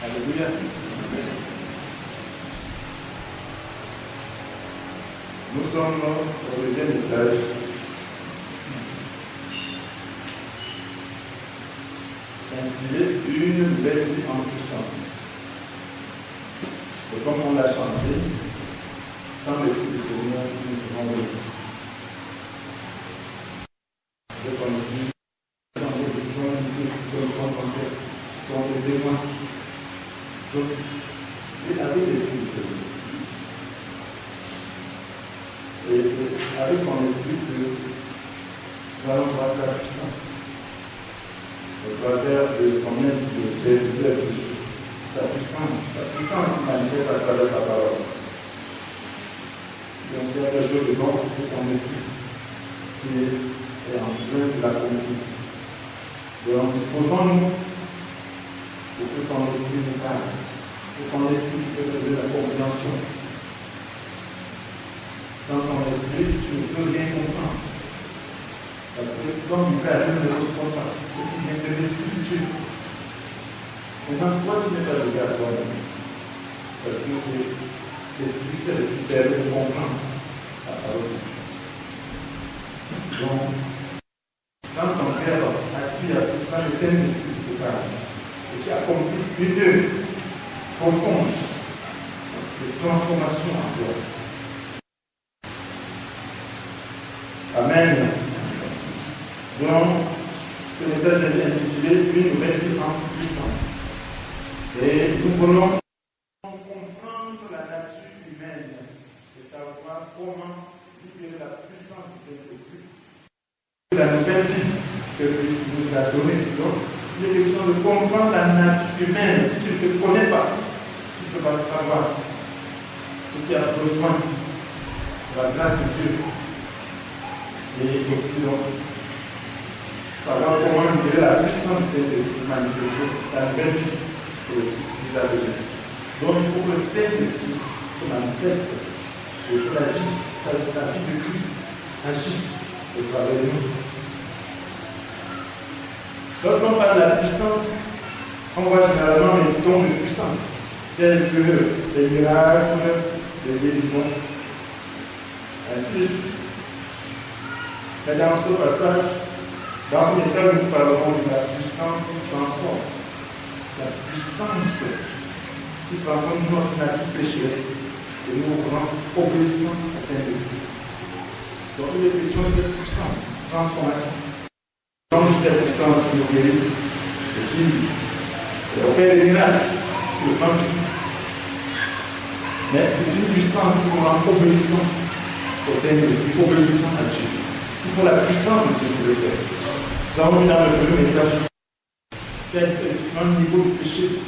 Alléluia. Nous sommes au deuxième message. Intitulé Une nouvelle vie en puissance. Et comme on l'a chanté, sans l'Esprit du Seigneur, nous ne pouvons rien. Je continue. Dans les besoins de rencontrer sont des témoins. Donc, c'est avec l'Esprit du Seigneur. Et c'est avec son esprit que nous allons voir sa puissance. Au travers de son aide, de ses œuvres, sa puissance manifeste à travers sa parole. Et on sait à quel jour de bon, c'est son esprit qui est en train de l'accomplir. Donc, disposons-nous pour que son esprit nous parle, que son esprit peut donner la compréhension. Sans son esprit, tu ne peux rien comprendre. Parce que comme il fait, ne reçoit pas. C'est qu'il vient de l'esprit de Dieu. Maintenant, toi, tu n'es pas levé à toi-même. Parce que c'est l'esprit seul qui permet de comprendre la parole de Dieu. Donc, quand ton cœur aspire à ce que soit le Saint-Esprit qui te parle, et qui accomplit une œuvre profonde de transformation en toi. Amen. Donc, ce message est intitulé Une nouvelle vie en puissance. Et nous voulons comprendre la nature humaine et savoir comment libérer la puissance du Saint-Esprit. La nouvelle vie que Christ nous a donnée. Donc, il est question de comprendre la nature humaine. Si tu ne te connais pas, tu ne peux pas savoir que tu as besoin de la grâce de Dieu. Et aussi, donc, savoir comment libérer la puissance de Saint-Esprit manifestée, la nouvelle vie que Christ nous a donnée. Donc, il faut que le Saint-Esprit se manifeste et que la vie de Christ agisse au travers de nous. Lorsqu'on parle de la puissance, on voit généralement les dons de puissance, tels que les miracles, les guérisons, ainsi de suite. Mais dans ce passage, dans ce message, nous parlerons de la puissance qui transforme. La puissance qui transforme notre nature pécheresse et nous rendons obéissants au Saint-Esprit. Donc, il est question de cette puissance transformatrice. Donc, cette puissance qui nous guérit et qui opère des miracles sur le plan physique. Mais c'est une puissance qui nous rend obéissants au Saint-Esprit, obéissants à Dieu. Il faut la puissance de Dieu pour le faire. Nous avons vu dans le premier message qu'il y a différents niveaux de péché.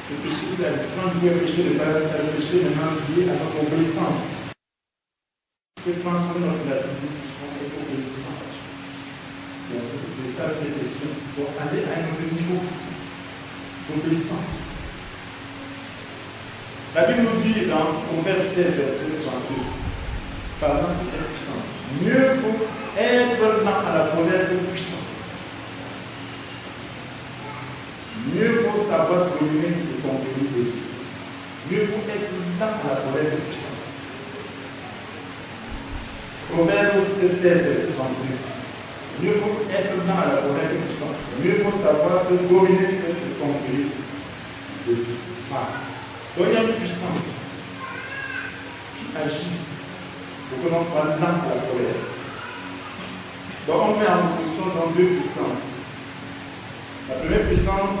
Le péché, c'est à différents niveaux de péché de base, c'est le péché maintenant lié à notre obéissance. Il faut transformer notre nature pour que nous soyons obéissants à Dieu. Et c'est de ça qu'il est question pour aller à un autre niveau d'obéissance. La Bible nous dit dans Proverbe 16, verset 32, parlant de cette puissance. Mieux vaut être lent à la colère que puissant. Mieux vaut savoir se dominer que conquérir de Dieu. Mieux vaut être lent à la colère que puissant. Proverbe 16, verset 32. Mieux vaut être lent à la colère que puissant. Mieux vaut savoir se dominer que conquérir de Dieu. Donc il y a une puissance qui agit pour que l'on soit lent à la colère. Donc on met en opposition dans deux puissances. La première puissance,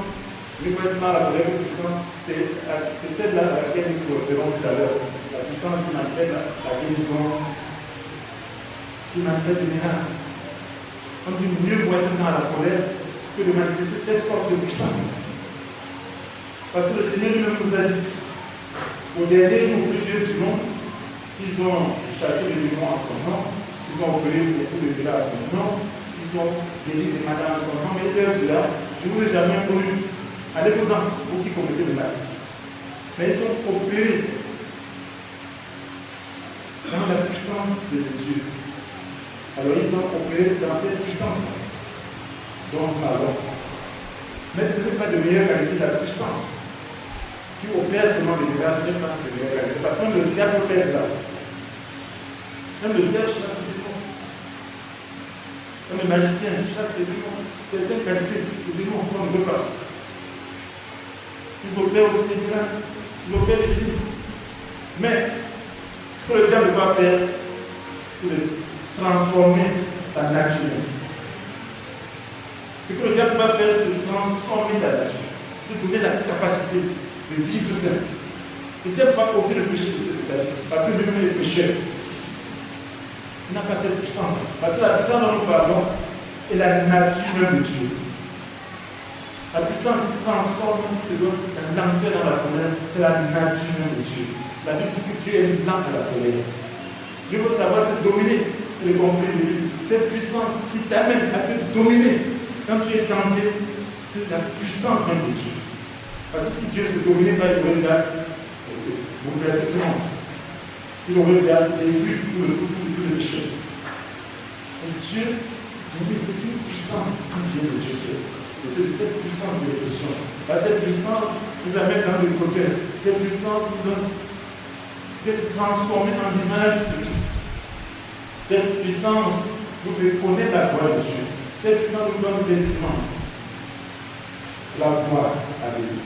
il faut être lent à la colère puissance, c'est celle-là à laquelle nous referons tout à l'heure. La puissance qui manifeste la guérison, qui manifeste le miracle. On dit mieux vaut être lent à la colère que de manifester cette sorte de puissance. Parce que le Seigneur lui-même nous a dit, au dernier jour, plusieurs diront, ils ont chassé les démons en son nom, ils ont opéré beaucoup de miracles à son nom, ils ont guéri des malades à son nom, mais leur dira, je ne vous ai jamais connu. Allez-vous-en, vous qui commettez le mal. Mais ils ont opéré dans la puissance de Dieu. Alors ils ont opéré dans cette puissance. Donc, alors, Mais ce n'est pas de meilleure qualité, la puissance qui opère seulement les miracles n'est pas de meilleure qualité. Parce que même le diable fait cela. Même le diable chasse les démons. Même le magicien chasse les démons. C'est une qualité. Les démons, on ne veut pas. Ils opèrent aussi les miracles. Ils opèrent les signes. Mais ce que le diable va faire, c'est de transformer ta nature. Ce que le diable va faire, c'est de transformer ta nature, de donner la capacité de vivre sain. Le diable va ôter le péché de ta vie, parce que lui-même est pécheur. Il n'a pas cette puissance. Parce que la puissance dont nous parlons est la nature même de Dieu. La puissance qui transforme, qui te donne la lenteur dans la colère, c'est la nature même de Dieu. La Bible dit que Dieu est lent à la colère. Il faut savoir se dominer et le comprendre de lui. Cette puissance qui t'amène à te dominer. Quand tu es tenté, c'est la puissance même de Dieu. Parce que si Dieu se dominait pas, il aurait déjà bouleversé ce monde. Il aurait déjà détruit tout le péché. Et Dieu se domine, c'est une puissance qui vient de Dieu seul. Et c'est de cette puissance de l'émotion. Cette puissance nous amène dans le fauteuil. Cette puissance nous donne d'être transformés en l'image de Christ. Cette puissance nous fait connaître la gloire de Dieu. Cette puissance nous donne l'espérance, la gloire avec Dieu.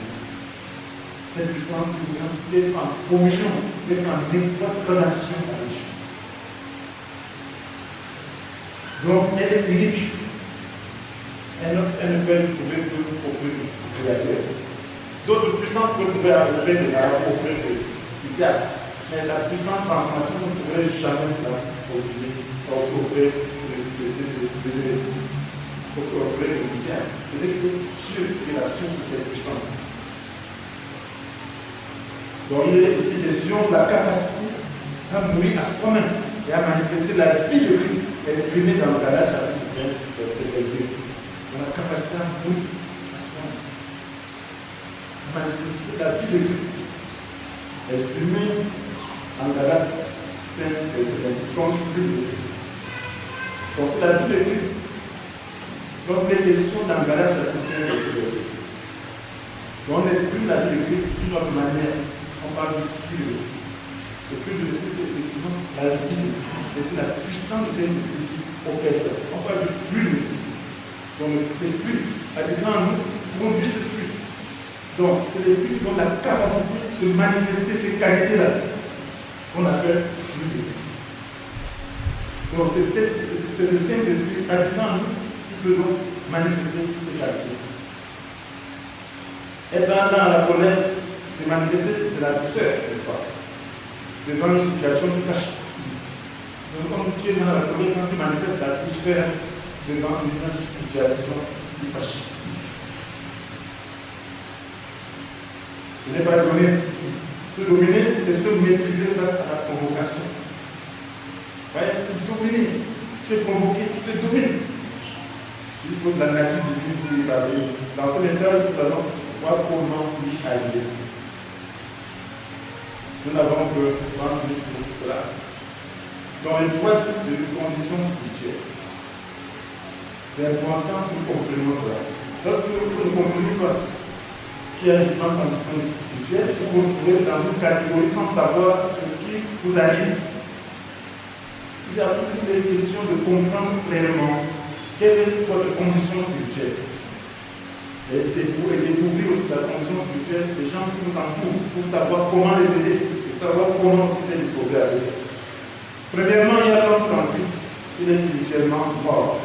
Cette puissance nous donne d'être en communion, d'être en étroite relation avec Dieu. Donc, elle est unique. Elle ne peut être trouvée qu'auprès du Créateur. D'autres puissances peuvent trouver auprès de auprès du diable. Mais la puissance transformative, vous ne trouverez jamais cela auprès du diable. C'est-à-dire que Dieu est la source de cette puissance. Donc il est ici question de la capacité à mourir à soi-même et à manifester la vie de Christ exprimée dans le Galates chapitre 5, verset 22. Donc la capacité à mourir à soi-même. À manifester la vie de Christ exprimée dans le Galates 5, verset 26, comme fruit de l'esprit. Donc c'est la vie de Christ. Donc les questions dans le Galates chapitre 5, verset 22. Donc on exprime la vie de Christ d'une autre manière. On parle du fruit de l'esprit. Le fruit de l'esprit, c'est effectivement la vie de Christ. Et c'est la puissance de cet esprit qui opère ça. On parle du fruit de l'esprit. Donc l'esprit habitant en nous produit ce fruit. Donc c'est l'esprit qui donne la capacité de manifester ces qualités-là qu'on appelle fruit de l'esprit. Donc c'est le Saint-Esprit habitant en nous qui peut donc manifester ces qualités. Être dans la colère, c'est manifester de la douceur, n'est-ce pas? Devant une situation qui fâche. Donc, quand tu es dans la colère, quand tu manifestes la douceur devant une situation qui fâche. Ce n'est pas dominer. Se dominer, c'est se maîtriser face à la provocation. Ouais, c'est dominer. Tu es provoqué, tu te domines. Il faut de la nature divine pour y parvenir. Dans ce message, nous allons voir comment y arriver. Nous n'avons que 20 minutes pour cela. Dans les trois types de conditions spirituelles, c'est important que nous comprenions cela. Lorsque vous ne comprenez pas qu'il y a différentes conditions spirituelles, vous vous retrouvez dans une catégorie sans savoir ce qui vous arrive. J'ai appris les questions de comprendre pleinement quelle est votre condition spirituelle. Et découvrir aussi la condition spirituelle des gens qui nous entourent pour savoir comment les aider et savoir comment se faire du progrès avec eux. Premièrement, il y a l'homme sans Christ, il est spirituellement mort.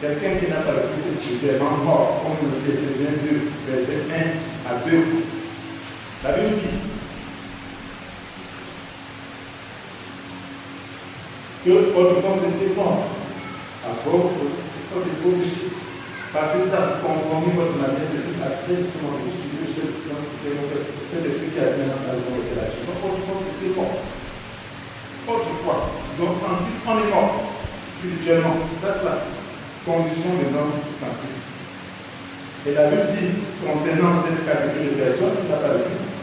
Quelqu'un qui n'a pas le Christ est spirituellement mort, comme nous dit Ephésiens 2, versets 1 à 2. La Bible dit que autrefois vous étiez morts à cause de vos péchés. Passez ça, conformer votre manière de vivre à celle qui sont suivre cet esprit qui a général dans la journée de la vie. Donc, autrefois, c'était mort. Autrefois, donc sans Christ, on est mort spirituellement. Ça, c'est la condition des hommes sans Christ. Et la Bible dit, concernant cette catégorie de personnes qui n'a pas de Christ,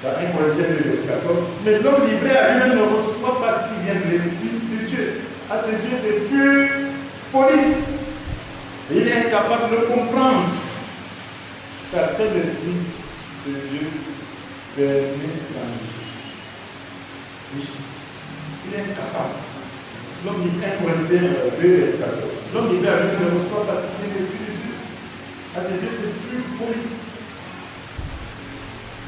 dans 1 Corinthiens 2, verset 14, mais l'homme livré à lui-même ne reçoit pas ce qui vient de l'Esprit de Dieu. À ses yeux, c'est pure folie. Et il est incapable de comprendre Car c'est l'Esprit de Dieu permet l'enjeu. Oui. Il est incapable. L'homme dit 1 Corinthiens 2, verset 14. L'homme dit avec ne reçoit parce qu'il est l'Esprit de Dieu. À ses yeux, c'est plus folie.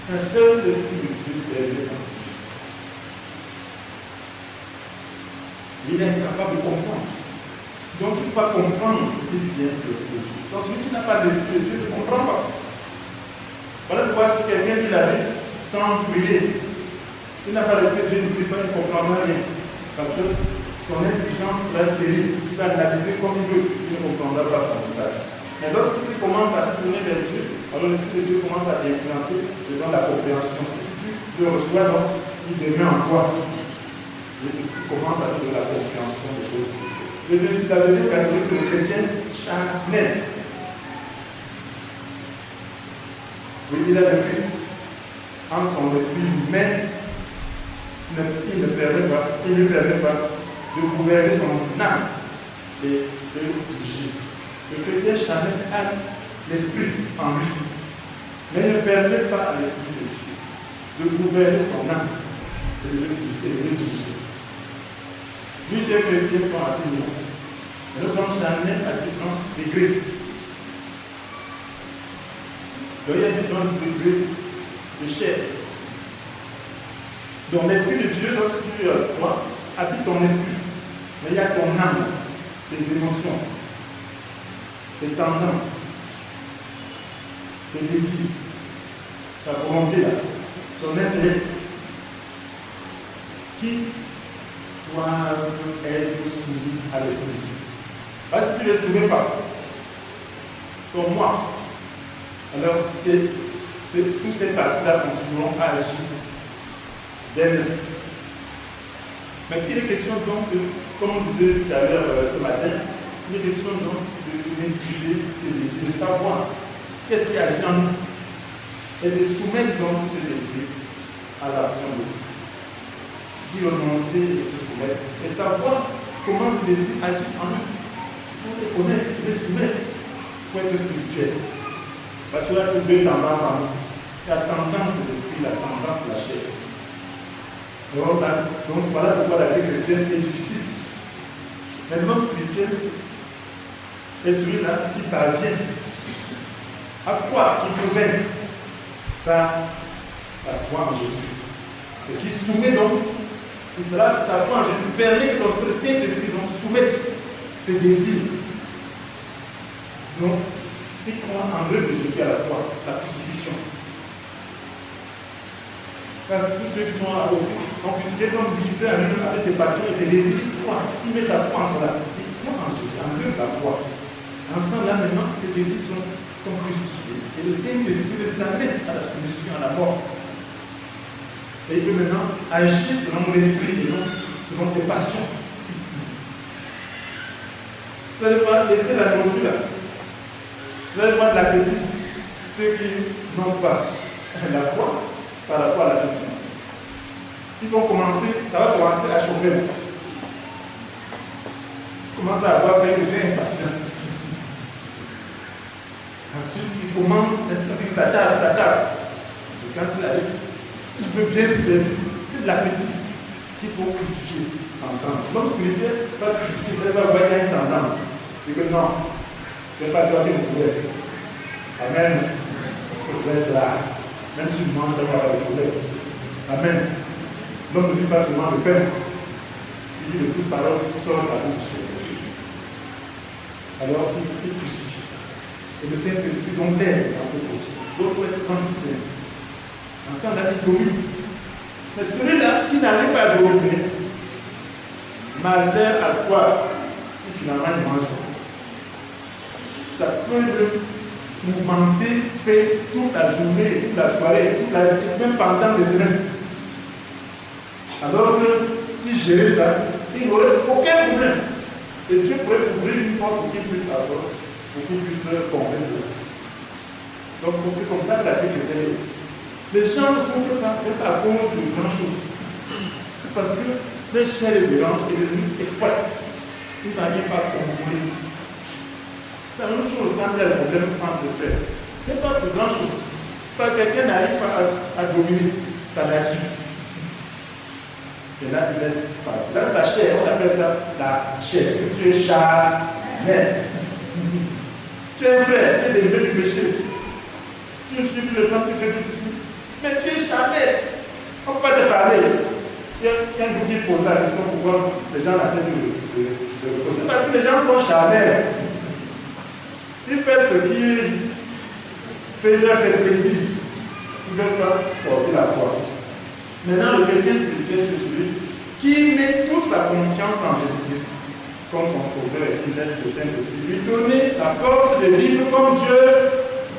Un seul Esprit de Dieu permet l'enjeu. Il est incapable de comprendre. Donc tu ne peux pas comprendre ce qui vient de l'Esprit de Dieu. Donc celui qui n'a pas l'Esprit de Dieu ne comprend pas. Voilà pourquoi si quelqu'un dit la Bible sans prier, il n'a pas l'Esprit de Dieu, il ne prie pas, il ne comprendra rien. Parce que son intelligence reste stérile. Tu vas analyser comme il veut, il ne comprendra pas son message. Mais lorsque tu commences à te tourner vers Dieu, alors l'Esprit de Dieu commence à t'influencer dans la compréhension. Et si tu le reçois, donc, il demeure en toi. Et tu commences à donner la compréhension des choses de Dieu. La deuxième catégorie, c'est le chrétien charnel. Oui, il a le Christ en son esprit humain. Il ne permet pas de gouverner son âme et de le diriger. Le chrétien charnel a l'esprit en lui, mais il ne permet pas à l'esprit de Dieu de gouverner son âme et de le diriger. Plusieurs chrétiens sont assez nouveaux. Mais nous sommes charnels à différents degrés. Donc il y a différents degrés de chair. Donc l'Esprit de Dieu, lorsque tu crois, habite ton esprit. Mais il y a ton âme, tes émotions, tes tendances, tes désirs, ta volonté, ton intellect, qui doivent être soumis à l'Esprit de Dieu. Parce que tu ne les soumets pas, comme moi, alors toutes ces parties-là continueront à agir d'elles-mêmes. Mais il est question donc, comme on disait tout à l'heure ce matin, il est question donc de maîtriser ces désirs, de savoir qu'est-ce qui agit en nous et de soumettre donc ces désirs à l'action de l'Esprit. D'y renoncer et de se soumettre et savoir comment ces désirs agissent en nous. Il faut les connaître, les soumettre pour être spirituel. Parce que là, tu as deux tendances en nous. La tendance de l'esprit, la tendance de la chair. Donc voilà pourquoi la vie chrétienne est difficile. Mais l'homme spirituel est celui-là qui parvient à croire, qui provient par la foi en Jésus-Christ. Et qui soumet donc, et cela, sa foi en Jésus permet que le Saint-Esprit soumette ses désirs. Donc, il croit en l'œuvre de Jésus à la croix, la crucifixion. Parce que tous ceux qui sont au Christ ont crucifié comme livré à lui avec ses passions et ses désirs, il croit. Il met sa foi en cela. Il croit en Jésus, en l'œuvre de la croix. En ce là maintenant, ces désirs sont crucifiés. Et le Saint-Esprit les amène à la soumission, à la mort. Et il peut maintenant agir selon l'esprit et non selon ses passions. Vous allez voir, laisser la nourriture là. Vous allez voir de l'appétit. Ceux qui n'ont pas la foi par rapport à l'appétit. Ils vont commencer, ça va commencer à chauffer. Ils commencent à avoir faim, ils deviennent impatients. Ensuite, ils commencent à dire ça tarde. Et quand il arrive, il veut bien se servir. C'est de l'appétit qu'il faut crucifier ensemble. L'homme spirituel va crucifier, ça va avoir une tendance. Il dit que non, ce n'est pas toi qui me pouvais. Amen. Je reste là. Même si je mange, je vais avoir des problèmes. Amen. L'homme ne vit pas seulement de pain. Il dit de toutes paroles qui sortent de la bouche. Alors, il crucifie. Et le Saint-Esprit donc l'aide dans cette position. D'autres être comme le Saint-Esprit. Ensuite, on a dit domine. Mais celui-là qui n'arrive pas à dominer, malheur à quoi si finalement il mange pas. Ça peut le tourmenter, faire toute la journée, toute la soirée, toute la vie, même pendant des semaines. Alors que si gérer ça, il n'aurait aucun problème. Et Dieu pourrait ouvrir une porte pour qu'il puisse avoir, pour qu'il puisse combler cela. Donc c'est comme ça que la vie chrétienne est. Les gens ne souffrent pas, c'est pas à cause de grandes choses. C'est parce que les chair et les langues est devenu espoir. Ils n'arrivent pas à contrôler. C'est la même chose quand il y a le problème entre frères. Ce n'est pas de grand chose. Pas quelqu'un n'arrive pas à dominer sa nature. Et là, il laisse partir. Ça, c'est la chair. On appelle ça la chair. Tu es charnel. Tu es un frère, tu es délivré du péché. Tu ne suis plus le femme, tu fais plus ceci. Mais tu es charnel. On ne peut pas te parler. Il y a un groupe qui pose la question pourquoi les gens essaient de reposer. Parce que les gens sont charnels. Ils font ce qui leur fait plaisir. Ils ne veulent pas porter la foi. Maintenant, le chrétien spirituel, c'est celui qui met toute sa confiance en Jésus-Christ comme son sauveur et qui laisse le Saint-Esprit lui donner la force de vivre comme Dieu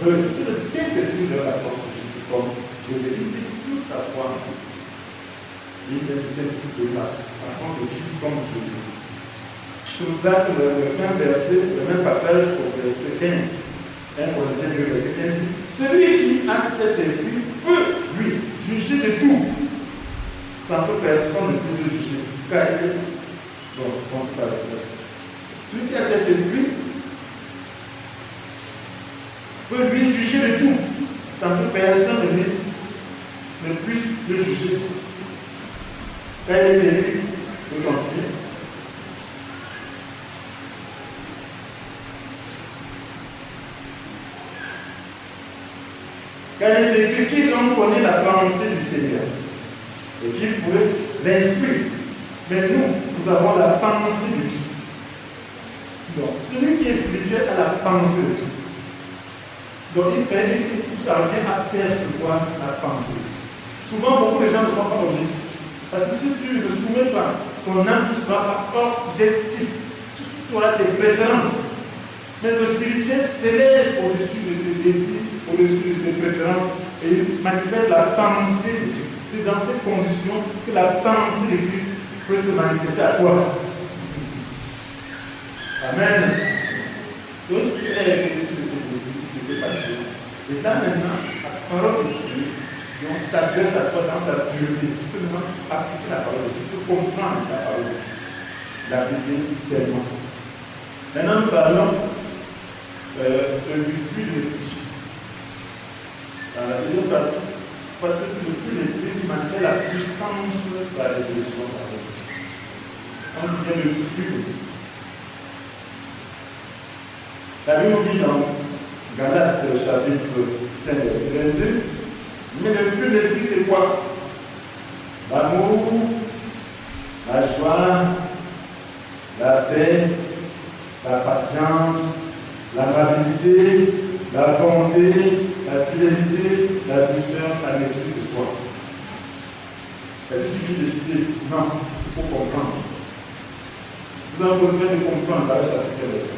veut. C'est le Saint-Esprit qui donne la force de vivre comme Dieu veut. Il met toute sa foi en Jésus. Il laisse le Saint-Esprit donner la force de vivre comme Dieu veut. C'est pour cela que le même verset, le même passage au verset 15, 1 Corinthiens 2, verset 15, celui qui a cet esprit peut, lui, juger de tout. Sans que personne ne puisse le juger. Car il est. Donc, je pense pas à cela. Celui qui a cet esprit peut lui juger de tout. Sans que personne ne puisse le juger. Car il est écrit, je vais continuer. Car il est écrit, qui donc connaît la pensée du Seigneur et qui pourrait l'instruire. Mais nous avons la pensée de Christ. Donc, celui qui est spirituel a la pensée de Christ. Donc, il parvient à percevoir la pensée de Christ. Souvent, beaucoup de gens ne sont pas objectifs. Parce que si tu ne soumets pas ton âme, tu ne seras pas objectif. Tu auras tes préférences. Mais le spirituel s'élève au-dessus de ses désirs, au-dessus de ses préférences, et il manifeste la pensée de Christ. C'est dans ces conditions que la pensée de Christ peut se manifester à toi. Amen. Donc, c'est au-dessus de ses désirs, de ses passions. Et là maintenant, la parole de Dieu s'adresse à toi dans sa pureté. Tu peux maintenant appliquer la parole de Dieu, tu peux comprendre la parole de Dieu. L'appliquer seulement. Maintenant, nous parlons du fruit de l'esprit. Dans la deuxième partie, parce que c'est le fruit de l'esprit qui manifeste la puissance de la résolution de la vie. Quand il y a le fruit de l'esprit. La Bible nous dit dans Galates chapitre 5, verset 22, mais le fruit de l'esprit c'est quoi? L'amour, la joie, la paix, la patience, l'amabilité, la bonté, la fidélité, la douceur, la maîtrise de soi. Est-ce qu'il suffit de citer? Non, il faut comprendre. Nous avons besoin de comprendre la chapitre 5.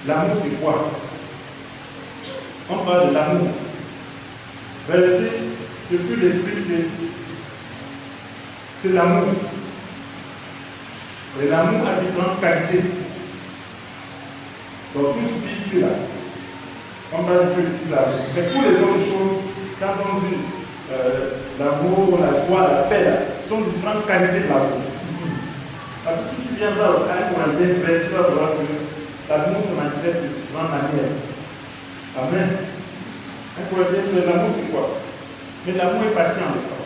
L'amour, c'est quoi? On parle de l'amour. En réalité, le fruit de l'esprit, c'est l'amour. Et l'amour a différentes qualités. Donc, tout ce qui est là, on parle du fruit de l'esprit. Mais pour les autres choses, quand on dit l'amour, la joie, la paix, là, ce sont différentes qualités de l'amour. Parce que si tu viens voir à 1 Corinthiens 13, tu vas voir que l'amour se manifeste de différentes manières. Amen. 1 Corinthiens 13, l'amour c'est quoi? Mais l'amour est patient, n'est-ce pas?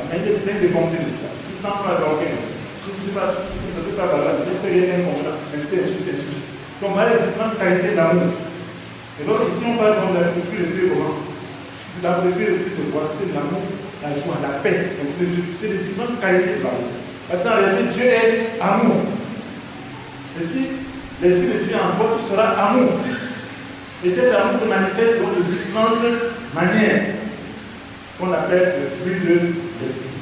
Amen. Il est plein de bonté, n'est-ce pas? Il ne sent pas d'orgueil. Il ne peut pas valable. Il ne peut rien comprendre. Mais c'est injuste. Donc, on va les différentes qualités de l'amour. Et donc, ici, on parle donc de l'esprit de l'esprit comment? L'esprit de l'esprit, c'est quoi? C'est l'amour, la joie, la paix, ainsi de suite. C'est les différentes qualités de l'amour. Parce qu'en réalité, Dieu est amour. Et si l'esprit de Dieu est en toi, tu seras amour. Et cet amour se manifeste donc de différentes manières qu'on appelle le fruit de l'esprit.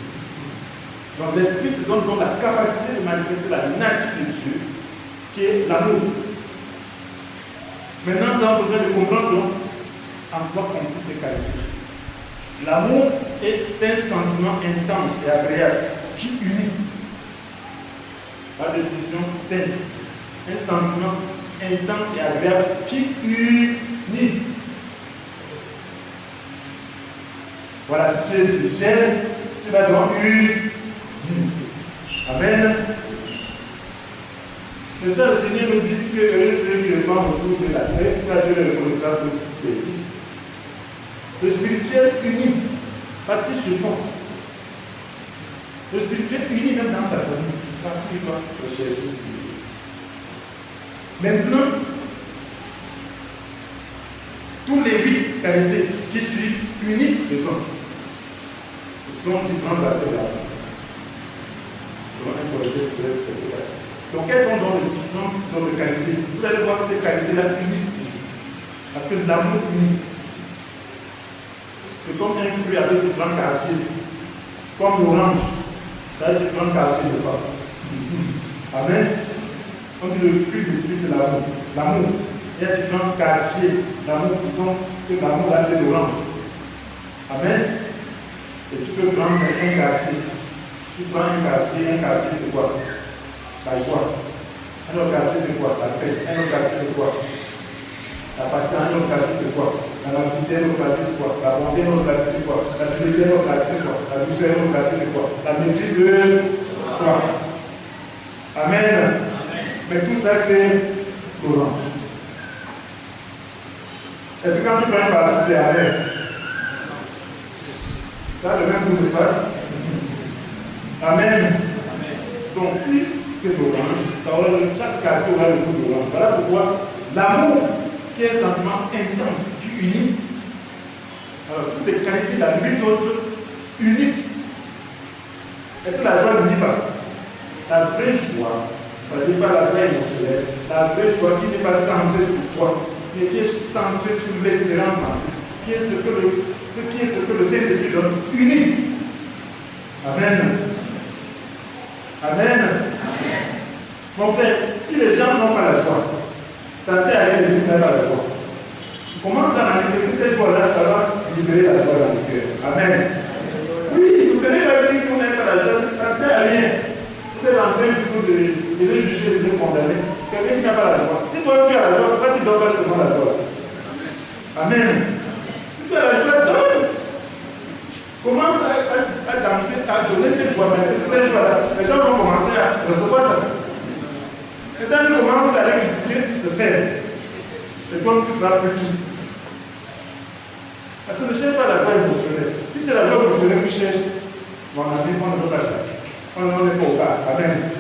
Donc l'esprit te donne donc la capacité de manifester la nature de Dieu, qui est l'amour. Maintenant, nous avons besoin de comprendre donc en quoi consistent ces qualités. L'amour est un sentiment intense et agréable qui unit. La définition simple. Un sentiment intense et agréable qui unit. Voilà, si tu es spirituel, tu vas donc unir. Amen. C'est ça, le Seigneur nous dit que heureux ceux qui le spirituellement autour de la paix, car Dieu le reconnaîtra pour tous ses fils. Le spirituel unit, parce qu'il se porte. Le spirituel unit même dans sa famille. Partout il va rechercher l'unité. Maintenant, tous les 8 qualités qui suivent unissent les hommes. Ce sont différents aspects de la vie. Selon un projet spécial. Donc, quelles sont donc les différentes sortes de qualités? Vous allez voir que ces qualités-là unissent toujours. Parce que l'amour unit. C'est comme un fruit avec différents quartiers. Comme l'orange, ça a différents quartiers, n'est-ce pas? Amen. On dit le fruit de l'esprit, c'est l'amour. L'amour. Il y a différents quartiers. L'amour, disons que l'amour là, c'est l'orange. Amen. Et tu peux prendre un quartier. Tu prends un quartier c'est quoi? La joie. Un autre quartier c'est quoi? La paix. Un autre quartier c'est quoi? La patience. Un autre quartier c'est quoi? La rapidité. Un autre quartier c'est quoi? La bonté. Un autre quartier c'est quoi? La fidélité. Un autre quartier c'est quoi? La douceur. Un autre quartier c'est quoi? La maîtrise de soi. Amen. Mais tout ça c'est l'orange. Est-ce que quand tu prends un parti c'est amer? Ça a le même goût, n'est-ce pas? Amen. Donc si c'est l'orange, chaque quartier aura le goût d'orange. Voilà pourquoi l'amour, qui est un sentiment intense, qui unit, alors toutes les qualités de la vie, les autres unissent. Est-ce que la joie n'unit pas? La vraie joie, ça ne dit pas la joie émotionnelle, la vraie joie qui n'est pas centrée sur soi, mais qui est centrée sur l'espérance en Christ, qui est ce que le Saint-Esprit donne, unit. Amen. Amen. Mon frère, si les gens n'ont pas la joie, ça ne sert à rien de dire qu'ils n'ont pas la joie. Ils commencent à manifester cette joie-là, ça va libérer la joie dans le cœur. Amen. Oui, vous venez à dire qu'on n'a pas la joie, ça ne sert à rien. Vous êtes en train plutôt de les juger, de les condamner. Quelqu'un qui n'a pas la joie. Si toi tu as la joie, pourquoi tu ne donnes pas seulement la joie? Amen. Si tu as la joie, donne. Commence à danser, à donner cette joie, cette joie-là. Les gens vont commencer à recevoir ça. Et quand ils commencent à les critiquer, ils se ferment. Et toi, tu seras plus triste. Parce que ne cherche pas la joie émotionnelle. Si c'est la joie émotionnelle que tu cherches, mon ami, on ne veut pas ça. On n'est pas au cas. Amen.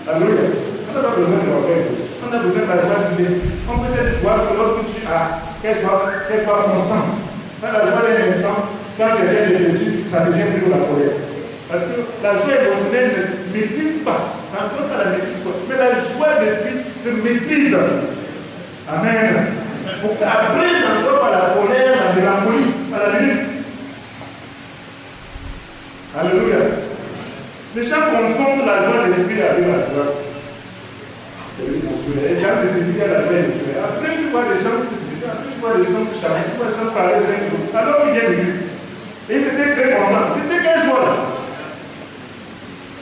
Alléluia. On n'a pas besoin de la joie émotionnelle. On a besoin de la joie de l'esprit. On peut cette joie que lorsque tu as, qu'elle soit constante. Quand la joie d'un instant, quand quelqu'un est perdu, ça devient plutôt la colère. Parce que la joie émotionnelle ne maîtrise pas. Ça ne peut pas la maîtrise. Mais la joie d'esprit te maîtrise. Amen. Donc après, ça ne sort pas la colère, la mélancolie, à la lutte. Alléluia. Les gens confondent la joie d'esprit avec la joie émotionnelle. Et quand les étudiants la joie émotionnelle, après tu vois les gens se diviser, après tu vois les gens se charmer, tu vois les gens parler les uns des autres. Alors ils viennent de Dieu. Et c'était très content. C'était quelle joie là?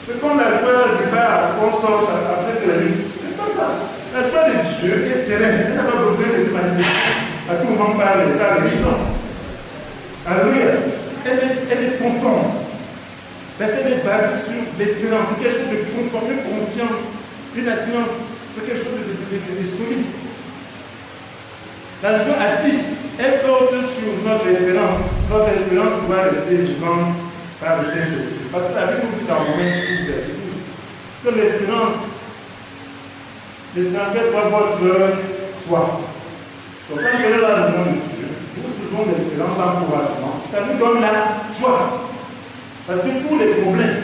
C'est comme la joie du bar qu'on sort après c'est la nuit. C'est pas ça. La joie de Dieu est sereine. Elle n'a pas besoin de se manifester. À tout moment par les non. Alléluia. Elle est profonde. Parce qu'elle est basée sur l'espérance. C'est quelque chose de profond, une confiance, une attirance, quelque chose de solide. La joie attire. Elle porte sur notre espérance. Notre espérance doit rester vivante par le Saint-Esprit. Parce que la Bible nous dit dans Romains 12, verset 12, que l'espérance soit votre joie. Donc quand vous allez dans la maison de Dieu, nous recevons l'espérance, l'encouragement. Ça nous donne la joie. Parce que tous les problèmes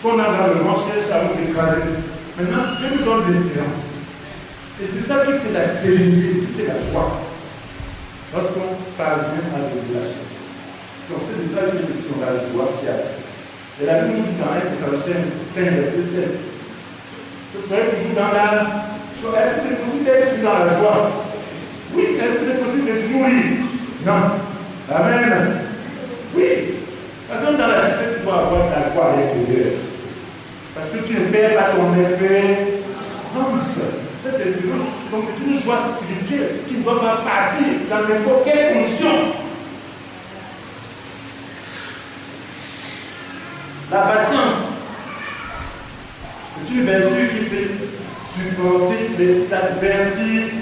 qu'on a dans le monde cherchent à nous écraser. Maintenant, Dieu nous donne l'espérance. Et c'est ça qui fait la sérénité, qui fait la joie. Lorsqu'on parvient à le lâcher. Donc c'est de ça qu'il est sur la joie qui attire. Et la Bible nous dit dans 1 Thessaloniciens 5, verset 7, que soyez toujours dans la joie. Est-ce que c'est possible d'être toujours dans la joie? Oui. Est-ce que c'est possible de toujours rire? Non. Amen. Oui. Parce que dans la vie, tu dois avoir la joie à l'intérieur. Parce que tu ne perds pas ton espérance. Cette espérance, donc c'est une joie spirituelle qui ne doit pas partir dans n'importe quelle condition. La patience est une vertu qui fait supporter les adversités,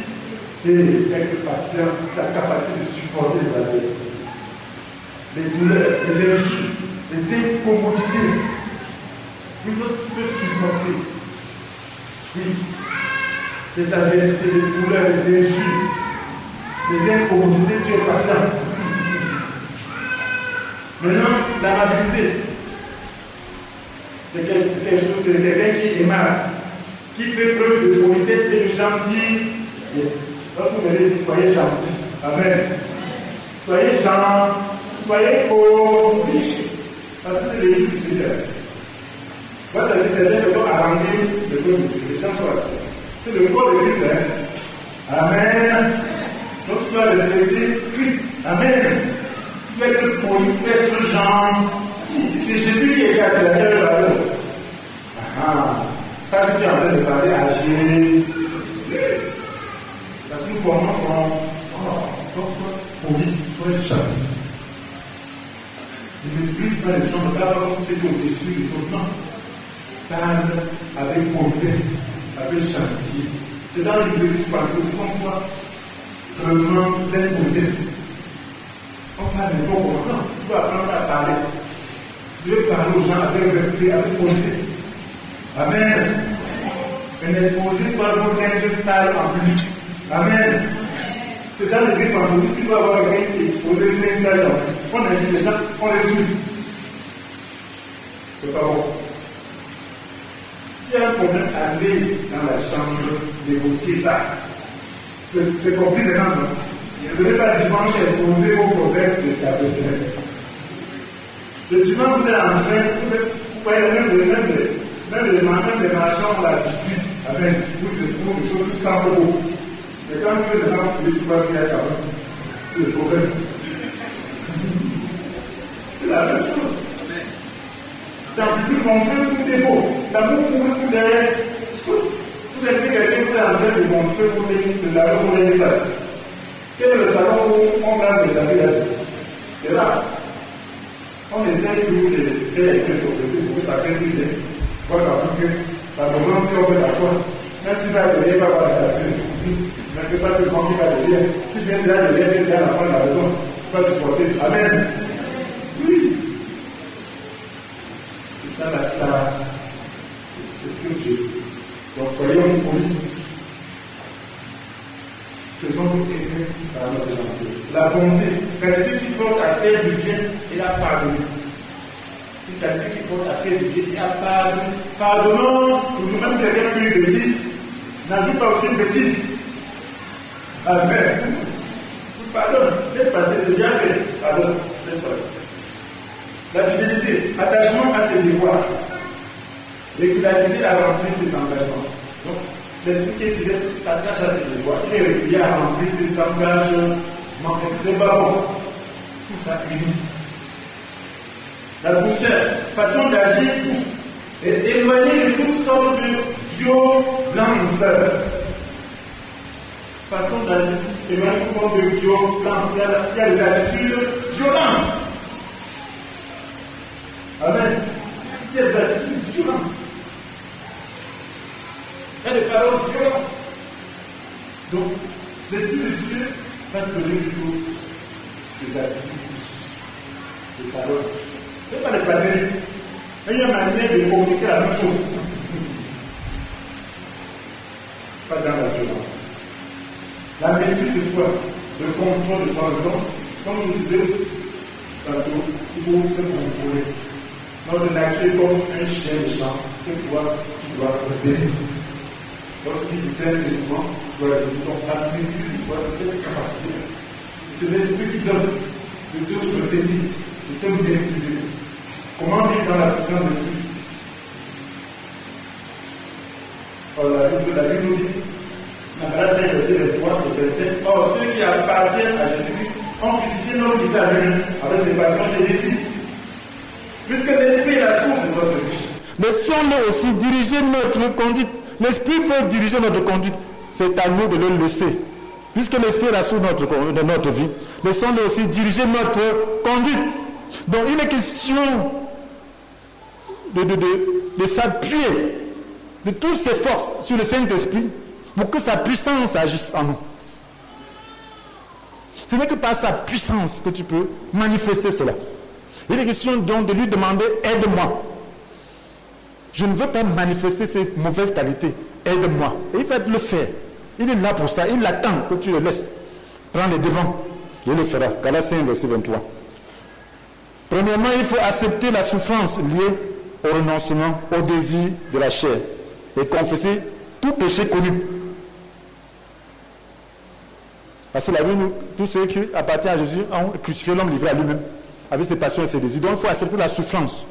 être patient, la capacité de supporter les adversités, les douleurs, les injures, les incommodités. Oui, lorsque tu peux supporter, oui, les adversités, les douleurs, les injures, les incommodités, tu es patient. Maintenant, l'amabilité, c'est quelque chose, c'est quelqu'un qui est aimable, qui fait preuve de politesse et de gentillesse. Lorsque vous venez ici, soyez gentil. Amen. Soyez gentil, soyez poli. Parce que c'est l'église du Seigneur. Moi, ça veut dire que les gens à remplir le corps de Dieu. Les gens sont assis. C'est le corps de Christ. Hein? Amen. Donc tu dois respecter Christ. Amen. Tu dois être poli, tu dois être gentil. C'est Jésus qui est là, c'est la terre de la rose. Ça, je suis en train de parler à Jésus. Parce que nous formons son corps. Donc, sois poli, sois gentil. Ne méprise pas les gens, ne parle pas comme si tu étais au-dessus des autres. Non. Parle avec politesse, avec gentillesse. C'est dans les églises qui parlent aussi comme toi. Vraiment, pleine politesse. On parle de bon comment. Tu dois apprendre à parler. Tu dois parler aux gens avec respect, avec politesse. Amen. Et n'exposez pas vos linges sales en public. Amen. C'est dans les évangiles, tu dois avoir quelqu'un qui expose les sales en public. On invite les gens, on les suit. C'est pas bon. S'il y a un problème, allez dans la chambre, négocier ça. C'est compris maintenant, non? Ne devez pas dimanche exposer vos problèmes de service. Le dimanche, vous êtes en train, vous voyez même les marchands ont l'habitude, avec vous exposez des choses qui sont beaux. Mais quand tu es dedans, tu vois qu'il y a quand même des problèmes. C'est la même chose. Dans le plus montrer, tout est beau. Dans le monde, tout est. Vous avez vu quelqu'un qui est en train de montrer pour les salles. Quel est le salon où on lave les habits là? C'est là. On essaie de faire les trucs pour que chacun puisse voir la tendance qu'on peut s'asseoir. Même si va derrière, va voir la salle. Ne fais pas que le monde qui va derrière. Si vient derrière, tu es à la fin de la maison. Tu vas supporter. Amen. Oui. C'est ça la salle. C'est ce que Dieu veut. Donc soyons polis. Faisons-nous aider par notre gentillesse. La bonté, qualité qui porte à faire du bien et à pardonner. Une qualité qui porte à faire du bien et à pardonner. Pardonnons, toujours même si quelqu'un fait une bêtise, n'ajoute pas aussi une bêtise. Amen. Pardonne, laisse passer, c'est bien fait. Pardonne, laisse passer. La fidélité, attachement à ses devoirs. Régularité à remplir ses engagements. Donc, l'esprit qui est fidèle s'attache à ses devoirs. Il est régulier à remplir ses engagements. Est-ce que c'est pas bon? Tout ça unit. La douceur, façon d'agir douce. Et éloigner de toutes sortes de violence. Façon d'agir, éloigner de toutes sortes de violence. Il y a des attitudes violentes. Amen. Il y a des attitudes violentes. Il y a des paroles violentes. Donc, l'Esprit de Dieu va te donner plutôt des attitudes douces, des paroles douces. Ce n'est pas des flatteries. Mais il y a une manière de communiquer la même chose. Pas dans la violence. La maîtrise de soi, le contrôle de soi. Donc, comme je disais tantôt, il faut se contrôler. Notre nature est comme un chien méchant que toi, tu dois protéger. Lorsqu'il disait seulement, tu dois dire, donc la maîtrise de soi, c'est cette capacité. C'est l'esprit qui donne de te retenir, de te maîtriser. Comment vivre dans la puissance de l'esprit? La Bible nous dit, dans la 5, verset 23 et 27, or ceux qui appartiennent à Jésus-Christ ont crucifié notre vie avec ses passions et ses désirs. Puisque l'esprit est la source de notre vie. Laissons-le aussi diriger notre conduite. L'esprit veut diriger notre conduite. C'est à nous de le laisser. Puisque l'esprit est la source de notre vie, laissons-le aussi diriger notre conduite. Donc il est question de s'appuyer de toutes ses forces sur le Saint-Esprit pour que sa puissance agisse en nous. Ce n'est que par sa puissance que tu peux manifester cela. Il est question donc de lui demander « aide-moi ». Je ne veux pas manifester ces mauvaises qualités. Aide-moi. Et il va te le faire. Il est là pour ça. Il attend que tu le laisses. Prends les devants. Il le fera. Galates 5, verset 23. Premièrement, il faut accepter la souffrance liée au renoncement, au désir de la chair et confesser tout péché connu. Parce que la Bible, tous ceux qui appartiennent à Jésus ont crucifié l'homme livré à lui-même avec ses passions et ses désirs. Donc il faut accepter la souffrance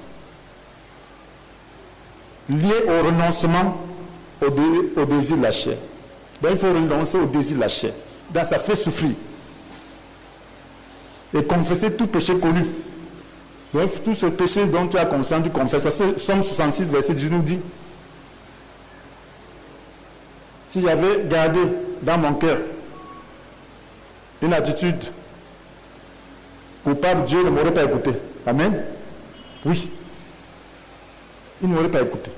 liée au renoncement, au désir de la chair. Donc il faut renoncer au désir de la chair. Donc ça fait souffrir. Et confesser tout péché connu. Donc tout ce péché dont tu as conscience, tu confesses. Parce que Somme 66, verset 18 nous dit, si j'avais gardé dans mon cœur une attitude coupable, Dieu ne m'aurait pas écouté. Amen. Oui. Il ne m'aurait pas écouté.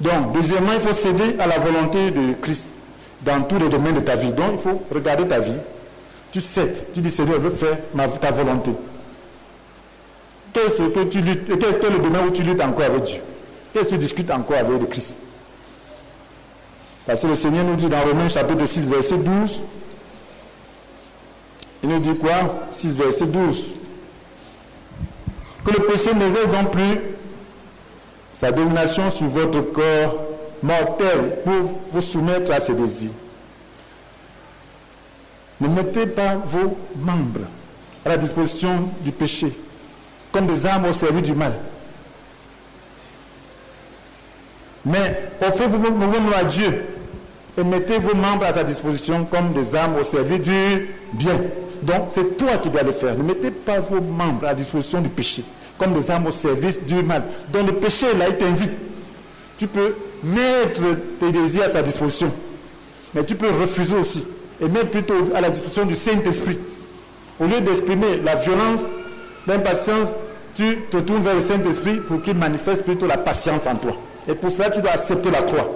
Donc, deuxièmement, il faut céder à la volonté de Christ dans tous les domaines de ta vie. Donc, il faut regarder ta vie. Tu cèdes. Tu dis, Seigneur, je veux faire ta volonté. Qu'est-ce que tu luttes? Qu'est-ce que le domaine où tu luttes encore avec Dieu? Qu'est-ce que tu discutes encore avec le Christ? Parce que le Seigneur nous dit dans Romains chapitre 6, verset 12, il nous dit quoi? 6, verset 12. Que le péché n'exerce donc plus sa domination sur votre corps mortel pour vous soumettre à ses désirs. Ne mettez pas vos membres à la disposition du péché comme des armes au service du mal. Mais offrez-vous vous-même à Dieu et mettez vos membres à sa disposition comme des armes au service du bien. Donc c'est toi qui dois le faire. Ne mettez pas vos membres à la disposition du péché comme des armes au service du mal. Donc le péché là, il t'invite. Tu peux mettre tes désirs à sa disposition, mais tu peux refuser aussi et mettre plutôt à la disposition du Saint-Esprit. Au lieu d'exprimer la violence, l'impatience, tu te tournes vers le Saint-Esprit pour qu'il manifeste plutôt la patience en toi. Et pour cela, tu dois accepter la croix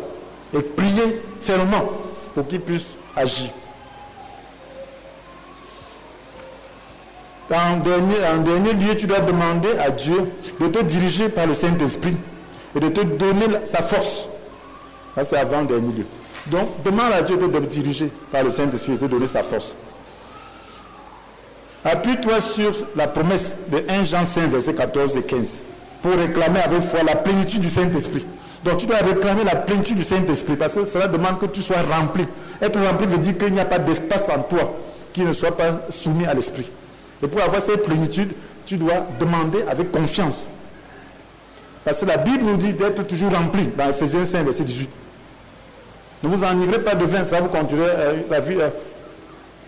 et prier fermement pour qu'il puisse agir. En dernier lieu, tu dois demander à Dieu de te diriger par le Saint-Esprit et de te donner sa force. Ça, c'est avant dernier lieu. Donc, demande à Dieu de te diriger par le Saint-Esprit et de te donner sa force. Appuie-toi sur la promesse de 1 Jean 5, versets 14 et 15 pour réclamer avec foi la plénitude du Saint-Esprit. Donc, tu dois réclamer la plénitude du Saint-Esprit parce que cela demande que tu sois rempli. Être rempli veut dire qu'il n'y a pas d'espace en toi qui ne soit pas soumis à l'Esprit. Et pour avoir cette plénitude, tu dois demander avec confiance. Parce que la Bible nous dit d'être toujours rempli dans Ephésiens 5, verset 18. Ne vous enivrez pas de vin, ça vous conduirait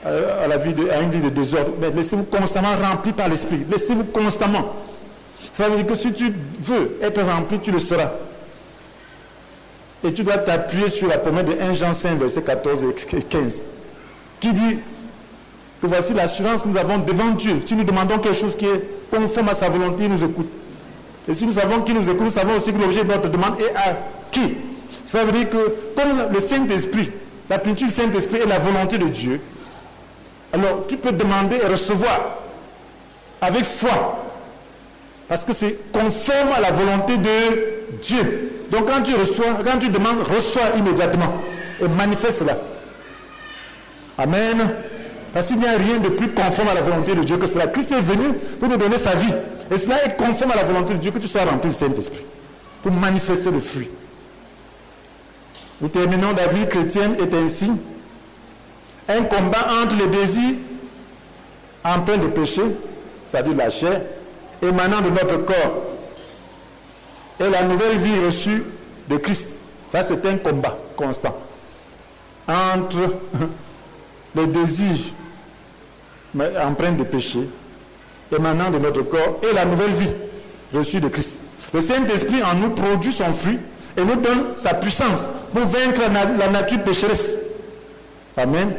à une vie de désordre. Mais laissez-vous constamment rempli par l'Esprit. Laissez-vous constamment. Ça veut dire que si tu veux être rempli, tu le seras. Et tu dois t'appuyer sur la promesse de 1 Jean 5, verset 14 et 15, qui dit que voici l'assurance que nous avons devant Dieu. Si nous demandons quelque chose qui est conforme à sa volonté, il nous écoute. Et si nous savons qu'il nous écoute, nous savons aussi que l'objet de notre demande est à qui? Ça veut dire que comme le Saint-Esprit, la plénitude du Saint-Esprit est la volonté de Dieu, alors tu peux demander et recevoir avec foi. Parce que c'est conforme à la volonté de Dieu. Donc quand tu reçois, quand tu demandes, reçois immédiatement et manifeste cela. Amen. Parce qu'il n'y a rien de plus conforme à la volonté de Dieu que cela. Christ est venu pour nous donner sa vie. Et cela est conforme à la volonté de Dieu que tu sois rempli du Saint-Esprit. Pour manifester le fruit. Nous terminons, la vie chrétienne est ainsi un combat entre les désirs empreints de péché, c'est-à-dire la chair, émanant de notre corps, et la nouvelle vie reçue de Christ. Ça, c'est un combat constant entre les désirs empreints de péché, émanant de notre corps, et la nouvelle vie reçue de Christ. Le Saint-Esprit en nous produit son fruit et nous donne sa puissance pour vaincre la nature pécheresse. Amen.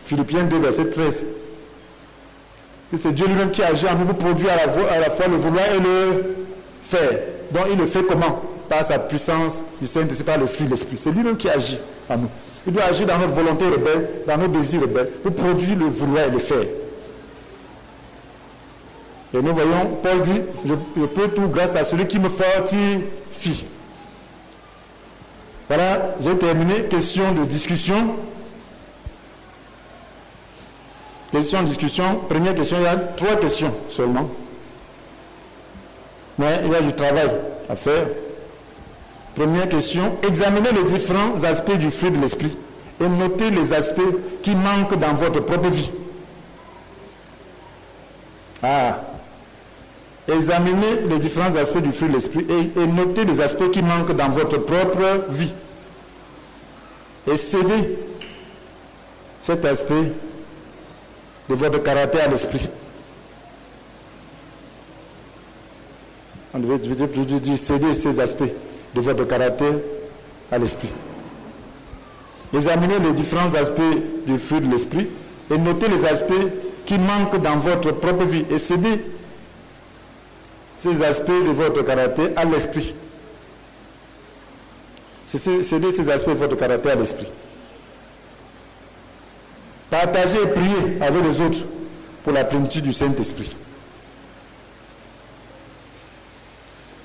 Philippiens 2, verset 13. Et c'est Dieu lui-même qui agit en nous pour produire à la fois le vouloir et le faire. Donc il le fait comment? par sa puissance du Saint-Esprit, par le fruit de l'Esprit. C'est lui-même qui agit en nous. Il doit agir dans notre volonté rebelle, dans nos désirs rebelles, pour produire le vouloir et le faire. Et nous voyons, Paul dit, je peux tout grâce à celui qui me fortifie. Voilà, j'ai terminé. Question de discussion. Question de discussion. Première question, il y a 3 questions seulement. Mais il y a du travail à faire. Première question, examinez les différents aspects du fruit de l'esprit et notez les aspects qui manquent dans votre propre vie. Examinez les différents aspects du fruit de l'esprit et notez les aspects qui manquent dans votre propre vie. Et cédez cet aspect de votre caractère à l'esprit. On devait dire céder ces aspects de votre caractère à l'esprit. Examinez les différents aspects du fruit de l'esprit et notez les aspects qui manquent dans votre propre vie et cédez ces aspects de votre caractère à l'esprit. Cédez ces aspects de votre caractère à l'esprit. Partagez et priez avec les autres pour la plénitude du Saint-Esprit.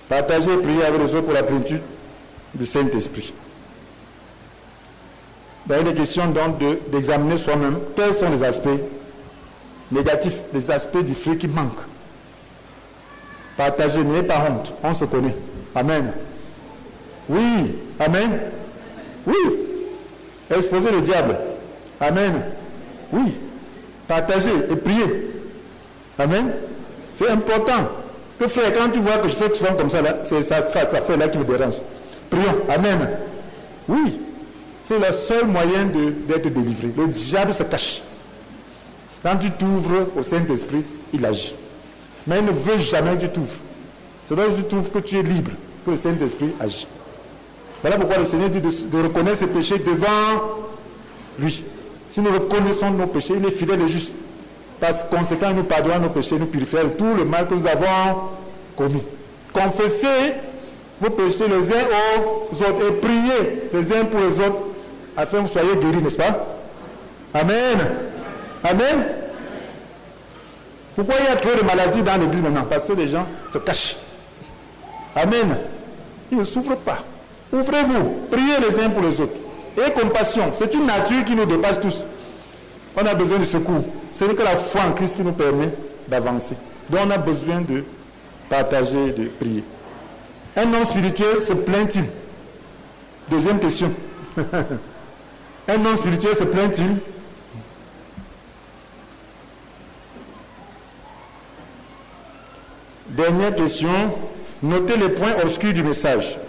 Partagez et priez avec les autres pour la plénitude du Saint-Esprit. Il est question donc d'examiner soi-même quels sont les aspects négatifs, les aspects du fruit qui manquent. Partagez, n'ayez pas honte, on se connaît. Amen. Oui, amen. Oui. Exposez le diable. Amen. Oui. Partagez et priez. Amen. C'est important. Que faire quand tu vois que je fais souvent comme ça, là, c'est ça fait là qui me dérange. Prions. Amen. Oui. C'est le seul moyen d'être délivré. Le diable se cache. Quand tu t'ouvres au Saint-Esprit, il agit. Mais il ne veut jamais que tu t'ouvres. C'est donc que tu trouves que tu es libre, que le Saint-Esprit agit. Voilà pourquoi le Seigneur dit de reconnaître ses péchés devant lui. Si nous reconnaissons nos péchés, il est fidèle et juste. Par conséquent, il nous pardonne nos péchés, il nous purifie de tout le mal que nous avons commis. Confessez vos péchés les uns aux autres et priez les uns pour les autres afin que vous soyez guéris, n'est-ce pas? Amen. Amen. Pourquoi il y a trop de maladies dans l'église maintenant? Parce que les gens se cachent. Amen. Ils ne souffrent pas. Ouvrez-vous, priez les uns pour les autres. Et compassion, c'est une nature qui nous dépasse tous. On a besoin de secours. Ce n'est que la foi en Christ qui nous permet d'avancer. Donc on a besoin de partager, de prier. Un homme spirituel se plaint-il? Deuxième question. Un homme spirituel se plaint-il? Dernière question. Notez les points obscurs du message.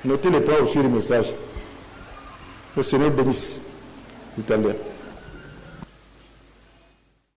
Notez les points obscurs du message. Le Seigneur bénisse tout à l'heure.